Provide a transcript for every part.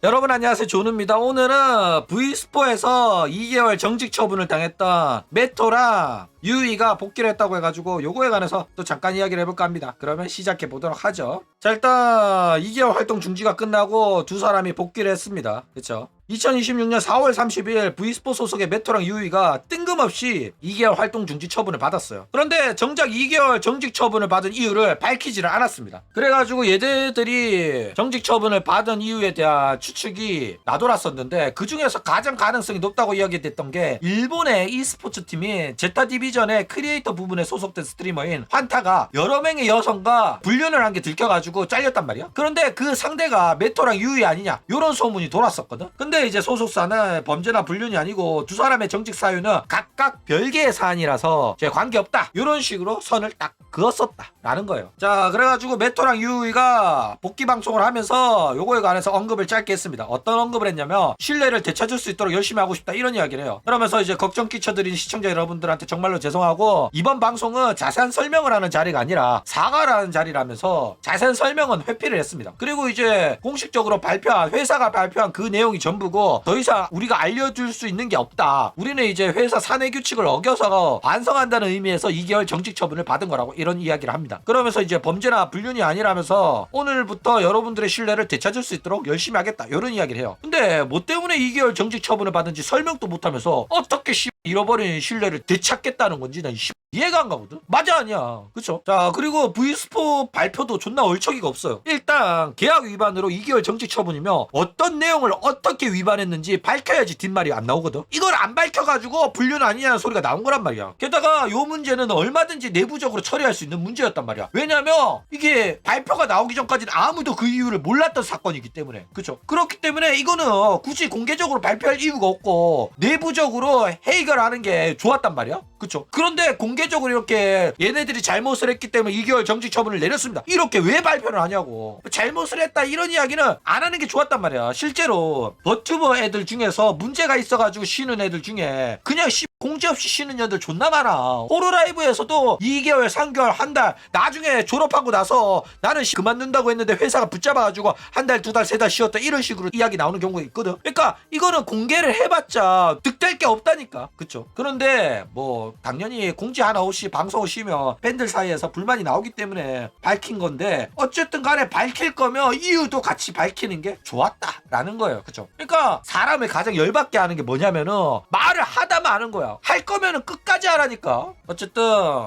여러분 안녕하세요, 존우입니다. 오늘은 V스포에서 2개월 정직 처분을 당했던 메토랑 유이가 복귀를 했다고 해가지고 요거에 관해서 또 잠깐 이야기를 해볼까 합니다. 그러면 시작해 보도록 하죠. 자, 일단 2개월 활동 중지가 끝나고 두 사람이 복귀를 했습니다. 그쵸? 2026년 4월 30일 V스포 소속의 메토랑 유이가 뜬금없이 2개월 활동 중지 처분을 받았어요. 그런데 정작 2개월 정직 처분을 받은 이유를 밝히지를 않았습니다. 그래가지고 얘네들이 정직 처분을 받은 이유에 대한 추측이 나돌았었는데, 그 중에서 가장 가능성이 높다고 이야기됐던 게 일본의 e스포츠 팀인 제타 디비전의 크리에이터 부분에 소속된 스트리머인 환타가 여러 명의 여성과 불륜을 한 게 들켜가지고 잘렸단 말이야. 그런데 그 상대가 메토랑 유이 아니냐, 이런 소문이 돌았었거든. 근데 이제 소속사는 범죄나 불륜이 아니고 두 사람의 정직 사유는 각각 별개의 사안이라서 관계없다, 이런 식으로 선을 딱 그었었다 라는 거예요. 자, 그래가지고 메토랑 유이가 복귀 방송을 하면서 요거에 관해서 언급을 짧게 했습니다. 어떤 언급을 했냐면, 신뢰를 되찾을 수 있도록 열심히 하고 싶다, 이런 이야기를 해요. 그러면서 이제 걱정 끼쳐드린 시청자 여러분들한테 정말로 죄송하고, 이번 방송은 자세한 설명을 하는 자리가 아니라 사과를 하는 자리라면서 자세한 설명은 회피를 했습니다. 그리고 이제 공식적으로 발표한, 회사가 발표한 그 내용이 전부고 더 이상 우리가 알려줄 수 있는 게 없다, 우리는 이제 회사 사내 규칙을 어겨서 반성한다는 의미에서 2개월 정직 처분을 받은 거라고 이런 이야기를 합니다. 그러면서 이제 범죄나 불륜이 아니라면서 오늘부터 여러분들의 신뢰를 되찾을 수 있도록 열심히 하겠다, 이런 이야기를 해요. 근데 뭐 때문에 2개월 정직 처분을 받은지 설명도 못하면서 어떻게 잃어버린 신뢰를 되찾겠다는 건지 난 이해가 안 가거든. 맞아 아니야, 그쵸? 자, 그리고 V스포 발표도 존나 얼척이가 없어요. 일단 계약 위반으로 2개월 정직 처분이며 어떤 내용을 어떻게 위반했는지 밝혀야지 뒷말이 안 나오거든. 이걸 안 밝혀가지고 불륜 아니냐는 소리가 나온 거란 말이야. 게다가 요 문제는 얼마든지 내부적으로 처리할 수 있는 문제였단 말이야. 왜냐면 이게 발표가 나오기 전까지는 아무도 그 이유를 몰랐던 사건이기 때문에. 그쵸? 그렇기 때문에 이거는 굳이 공개적으로 발표할 이유가 없고 내부적으로 해결하는 게 좋았단 말이야. 그쵸? 그런데 공개적으로 이렇게 얘네들이 잘못을 했기 때문에 2개월 정직 처분을 내렸습니다, 이렇게 왜 발표를 하냐고. 잘못을 했다 이런 이야기는 안 하는 게 좋았단 말이야. 실제로 버튜버 애들 중에서 문제가 있어가지고 쉬는 애들 중에 그냥 공지 없이 쉬는 애들 존나 많아. 호로라이브에서도 2개월, 3개월, 한 달, 나중에 졸업하고 나서 나는 그만둔다고 했는데 회사가 붙잡아가지고 한 달, 두 달, 세 달 쉬었다, 이런 식으로 이야기 나오는 경우가 있거든. 그러니까 이거는 공개를 해봤자 득될 게 없다니까. 그쵸? 그런데 뭐 당연히 공지 하나 없이 방송을 쉬면 팬들 사이에서 불만이 나오기 때문에 밝힌 건데, 어쨌든 간에 밝힐 거면 이유도 같이 밝히는 게 좋았다라는 거예요. 그쵸? 그러니까 사람을 가장 열받게 하는 게 뭐냐면은 말을 하다 마는 거야. 할 거면은 끝까지 하라니까. 어쨌든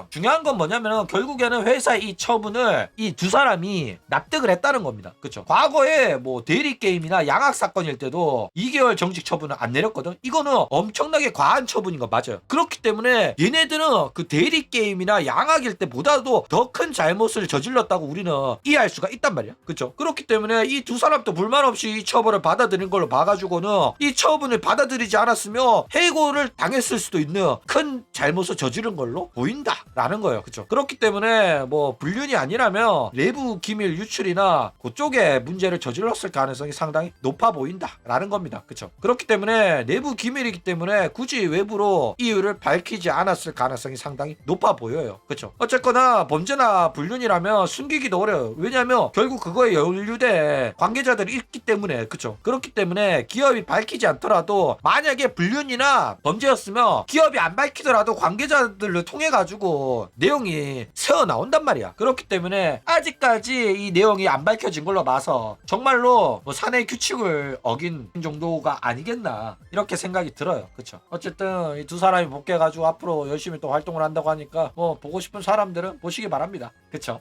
중요한 건 뭐냐면은 결국에는 회사의 이 처분을 이 두 사람이 납득을 했다는 겁니다. 그쵸? 과거에 뭐 대리 게임이나 양악 사건일 때도 2개월 정직 처분을 안 내렸거든. 이거는 엄청나게 과한 처분인 거 맞아요. 그렇기 때문에 얘네들은 그 대리 게임이나 양악일 때보다도 더 큰 잘못을 저질렀다고 우리는 이해할 수가 있단 말이야. 그쵸? 그렇기 때문에 이 두 사람도 불만 없이 이 처벌을 받아들인 걸로 봐가지고는 이 처분을 받아들이지 않았으면 해고를 당했을 수도 있는 큰 잘못을 저지른 걸로 보인다라는 거예요. 그쵸? 그렇기 때문에 뭐 불륜이 아니라면 내부 기밀 유출이나 그쪽에 문제를 저질렀을 가능성이 상당히 높아 보인다라는 겁니다. 그쵸? 그렇기 때문에 내부 기밀이기 때문에 굳이 외부로 이유를 밝히지 않았을 가능성이 상당히 높아 보여요. 그쵸? 어쨌거나 범죄나 불륜이라면 숨기기도 어려워요. 왜냐면 결국 그거에 연루된 관계자들이 있기 때문에. 그쵸? 그렇기 때문에 기업이 밝히지 않더라도 만약에 불륜이나 범죄였으면 기업이 안 밝히더라도 관계자들을 통해 가지고 내용이 새어 나온단 말이야. 그렇기 때문에 아직까지 이 내용이 안 밝혀진 걸로 봐서 정말로 뭐 사내 규칙을 어긴 정도가 아니겠나, 이렇게 생각이 들어요. 그쵸? 어쨌든 이 두 사람이 복귀해가지고 앞으로 열심히 또 활동을 한다고 하니까 뭐 보고 싶은 사람들은 보시기 바랍니다. 그쵸?